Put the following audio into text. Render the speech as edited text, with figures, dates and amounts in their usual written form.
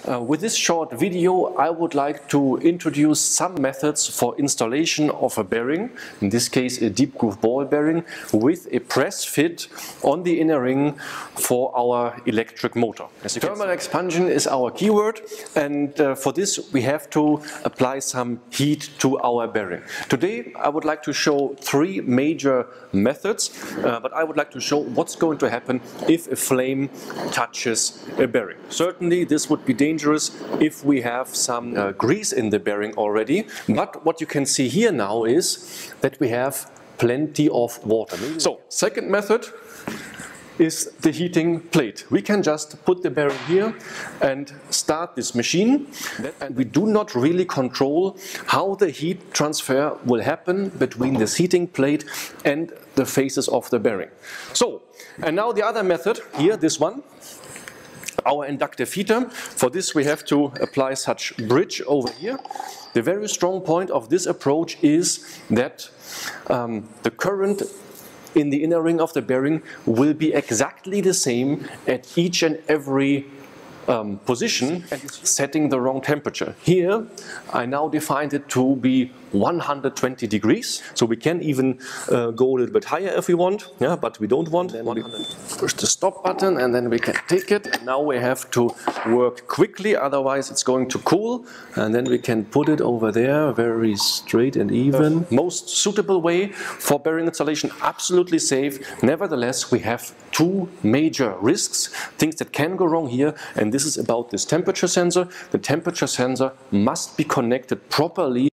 With this short video, I would like to introduce some methods for installation of a bearing, in this case a deep groove ball bearing, with a press fit on the inner ring for our electric motor. Thermal expansion is our keyword, and for this we have to apply some heat to our bearing. Today I would like to show three major methods, but I would like to show what's going to happen if a flame touches a bearing. Certainly this would be dangerous if we have some grease in the bearing already, but what you can see here now is that we have plenty of water. So, second method is the heating plate. We can just put the bearing here and start this machine, and we do not really control how the heat transfer will happen between this heating plate and the faces of the bearing. So, and now the other method here, this one, our inductive heater. For this we have to apply such bridge over here. The very strong point of this approach is that the current in the inner ring of the bearing will be exactly the same at each and every position, and it's setting the wrong temperature. Here I now defined it to be 120 degrees, so we can even go a little bit higher if we want, yeah, but we don't want. Then we push the stop button and then we can take it. And now we have to work quickly, otherwise it's going to cool, and then we can put it over there very straight and even. Most suitable way for bearing installation, absolutely safe. Nevertheless, we have two major risks, things that can go wrong here, and this is about this temperature sensor. The temperature sensor must be connected properly